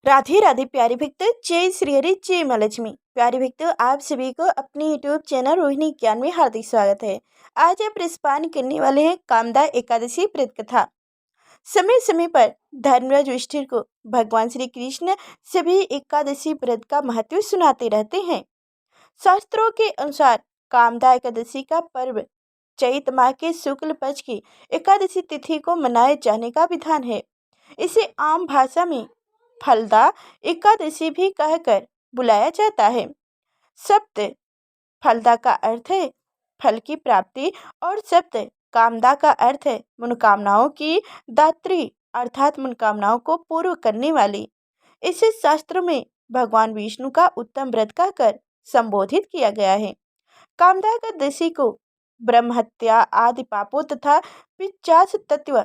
राधे राधे प्यारे भक्त। जय श्री हरि, जय माँ लक्ष्मी। प्यारे भक्त, आप सभी को अपने यूट्यूब चैनल रोहिणी ज्ञान में हार्दिक स्वागत है। आज आप प्रस्पान करने वाले हैं कामदा एकादशी व्रत कथा। समय समय पर धर्मराज युधिष्ठिर को भगवान श्री कृष्ण सभी एकादशी व्रत का महत्व सुनाते रहते हैं। शास्त्रों के अनुसार कामदा एकादशी का पर्व चैत माह के शुक्ल पक्ष की एकादशी तिथि को मनाए जाने का विधान है। इसे आम भाषा में फलदा एकादशी भी कहकर बुलाया जाता है। शब्द फलदा का अर्थ है फल की प्राप्ति और शब्द कामदा का अर्थ है मनोकामनाओं की दात्री, अर्थात मनोकामनाओं को पूर्ण करने वाली। इसे शास्त्रों में भगवान विष्णु का उत्तम व्रत कहकर संबोधित किया गया है। कामदा एकादशी को ब्रह्म हत्या आदि पापों तथा पिचास तत्व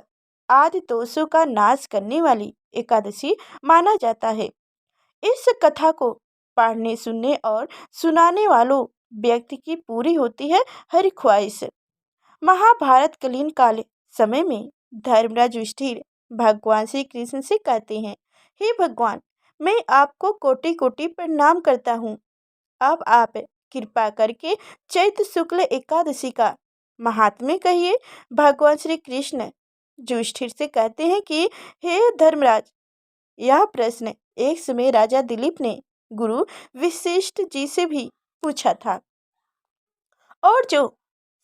आदि दोषों का नाश करने वाली एकादशी माना जाता है। इस कथा को पढ़ने, सुनने और सुनाने वालों व्यक्ति की पूरी होती है हर ख्वाहिश। महाभारत कालीन काल समय में धर्मराज युधिष्ठिर भगवान श्री कृष्ण से कहते हैं, हे भगवान, मैं आपको कोटि कोटि प्रणाम करता हूँ। अब आप कृपा करके चैत्र शुक्ल एकादशी का महात्म्य कहिए। भगवान श्री कृष्ण युधिष्ठिर से कहते हैं कि हे धर्मराज, यह प्रश्न एक समय राजा दिलीप ने गुरु वशिष्ठ जी से भी पूछा था, और जो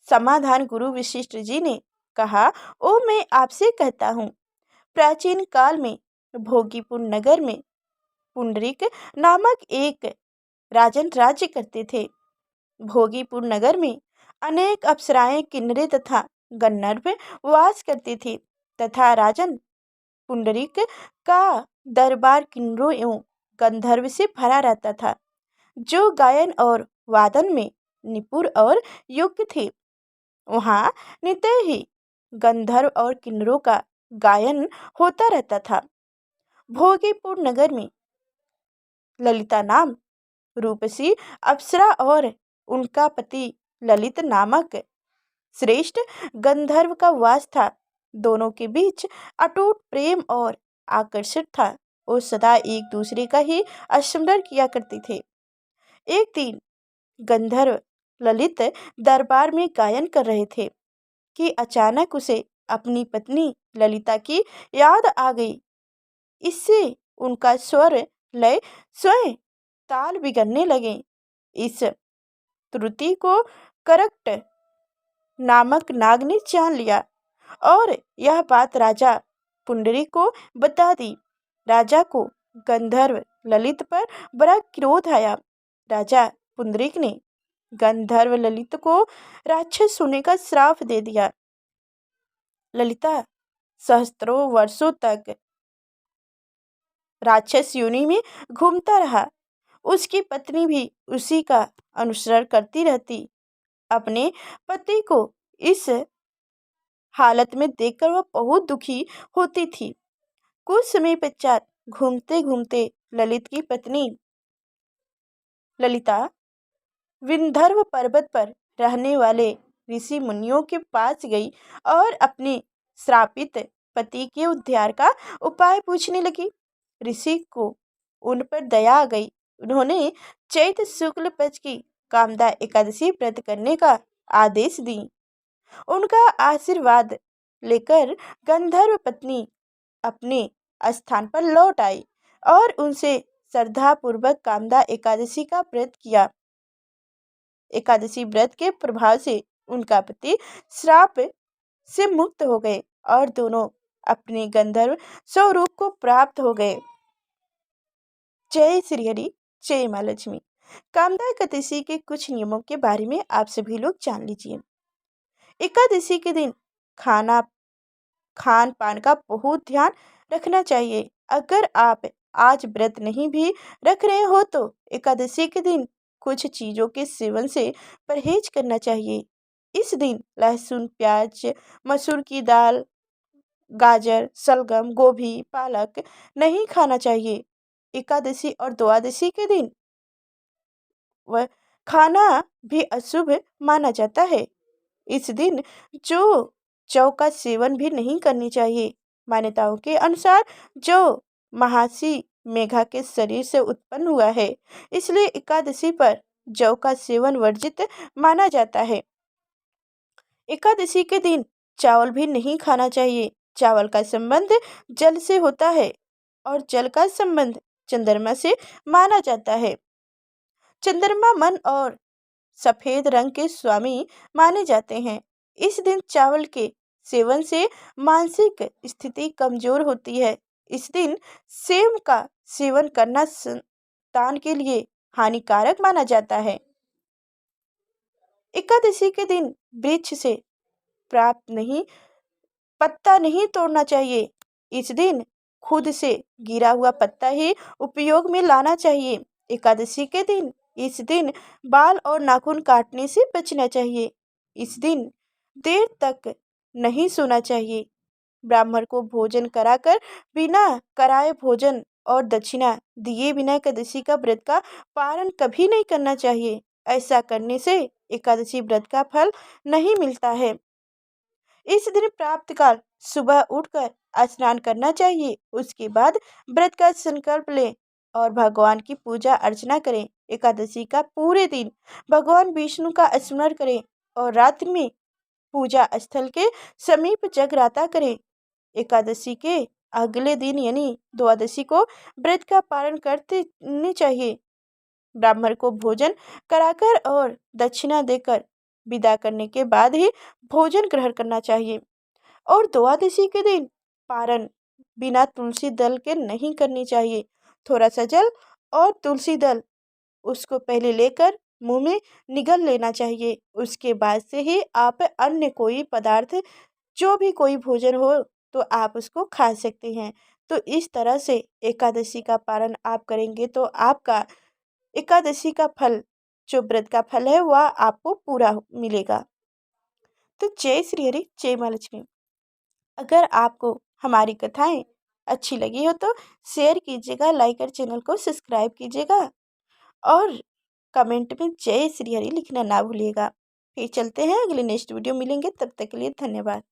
समाधान गुरु वशिष्ठ जी ने कहा वो मैं आपसे कहता हूँ। प्राचीन काल में भोगीपुर नगर में पुंडरीक नामक एक राजन राज्य करते थे। भोगीपुर नगर में अनेक अप्सराएं, किन्नरे तथा गंधर्व वास करती थी तथा राजन पुंडरीक का दरबार किन्नरों एवं गंधर्व से भरा रहता था, जो गायन और वादन में निपुण और योग्य थे। वहाँ नित्य ही गंधर्व और किन्नरों का गायन होता रहता था। भोगीपुर नगर में ललिता नाम रूपसी अप्सरा और उनका पति ललित नामक श्रेष्ठ गंधर्व का वास था। दोनों के बीच अटूट प्रेम और आकर्षण था। वो सदा एक दूसरे का ही आश्रय किया करते थे। एक दिन गंधर्व ललित दरबार में गायन कर रहे थे कि अचानक उसे अपनी पत्नी ललिता की याद आ गई। इससे उनका स्वर लय स्वयं ताल बिगड़ने लगे। इस त्रुटि को करक्ट नामक नाग ने जान लिया और यह बात राजा पुंडरी को बता दी। राजा को गंधर्व ललित पर बड़ा क्रोध आया। राजा पुंडरीक ने गंधर्व ललित को राक्षस होने का श्राप दे दिया। ललिता सहस्त्रों वर्षों तक राक्षस योनि में घूमता रहा। उसकी पत्नी भी उसी का अनुसरण करती रहती। अपने पति को इस हालत में देखकर वह बहुत दुखी होती थी। कुछ समय पश्चात घूमते घूमते ललित की पत्नी ललिता विंध्यर्व पर्वत पर रहने वाले ऋषि मुनियों के पास गई और अपने श्रापित पति के उद्धार का उपाय पूछने लगी। ऋषि को उन पर दया आ गई। उन्होंने चैत्र शुक्ल पक्ष की कामदा एकादशी व्रत करने का आदेश दी। उनका आशीर्वाद लेकर गंधर्व पत्नी अपने स्थान पर लौट आई और उनसे श्रद्धापूर्वक कामदा एकादशी का व्रत किया। एकादशी व्रत के प्रभाव से उनका पति श्राप से मुक्त हो गए और दोनों अपने गंधर्व स्वरूप को प्राप्त हो गए। जय श्री हरि, जय माँ लक्ष्मी। कामदा एकादशी के कुछ नियमों के बारे में आप सभी लोग जान लीजिए। एकादशी के दिन खान पान का बहुत ध्यान रखना चाहिए। अगर आप आज व्रत नहीं भी रख रहे हो तो एकादशी के दिन कुछ चीज़ों के सेवन से परहेज करना चाहिए। इस दिन लहसुन, प्याज, मसूर की दाल, गाजर, सलगम, गोभी, पालक नहीं खाना चाहिए। एकादशी और द्वादशी के दिन वह खाना भी अशुभ माना जाता है। इस दिन जौ का सेवन भी नहीं करनी चाहिए। मान्यताओं के अनुसार जौ महासी मेघा के शरीर से उत्पन्न हुआ है, इसलिए एकादशी पर जौ का सेवन वर्जित माना जाता है। एकादशी के दिन चावल भी नहीं खाना चाहिए। चावल का संबंध जल से होता है और जल का संबंध चंद्रमा से माना जाता है। चंद्रमा मन और सफेद रंग के स्वामी माने जाते हैं। इस दिन चावल के सेवन से मानसिक स्थिति कमजोर होती है। इस दिन सेम का सेवन करना संतान के लिए हानिकारक माना जाता है। एकादशी के दिन वृक्ष से प्राप्त नहीं पत्ता नहीं तोड़ना चाहिए। इस दिन खुद से गिरा हुआ पत्ता ही उपयोग में लाना चाहिए। एकादशी के दिन इस दिन बाल और नाखून काटने से बचना चाहिए। इस दिन देर तक नहीं सोना चाहिए। ब्राह्मण को भोजन कराकर बिना कराए भोजन और दक्षिणा दिए बिना एकादशी का व्रत का पालन कभी नहीं करना चाहिए। ऐसा करने से एकादशी व्रत का फल नहीं मिलता है। इस दिन प्रातःकाल सुबह उठकर स्नान करना चाहिए। उसके बाद व्रत का संकल्प लें और भगवान की पूजा अर्चना करें। एकादशी का पूरे दिन भगवान विष्णु का स्मरण करें और रात्रि में पूजा स्थल के समीप जगराता करें। एकादशी के अगले दिन यानी द्वादशी को व्रत का पालन करने चाहिए। ब्राह्मण को भोजन कराकर और दक्षिणा देकर विदा करने के बाद ही भोजन ग्रहण करना चाहिए। और द्वादशी के दिन पारण बिना तुलसी दल के नहीं करनी चाहिए। थोड़ा सा जल और तुलसी दल उसको पहले लेकर मुंह में निगल लेना चाहिए। उसके बाद से ही आप अन्य कोई पदार्थ जो भी कोई भोजन हो तो आप उसको खा सकते हैं। तो इस तरह से एकादशी का पालन आप करेंगे तो आपका एकादशी का फल जो व्रत का फल है वह आपको पूरा मिलेगा। तो जय श्री हरि, जय माँ लक्ष्मी। अगर आपको हमारी कथाएं अच्छी लगी हो तो शेयर कीजिएगा, लाइक और चैनल को सब्सक्राइब कीजिएगा और कमेंट में जय श्री हरि लिखना ना भूलिएगा। फिर चलते हैं अगले नेक्स्ट वीडियो मिलेंगे, तब तक के लिए धन्यवाद।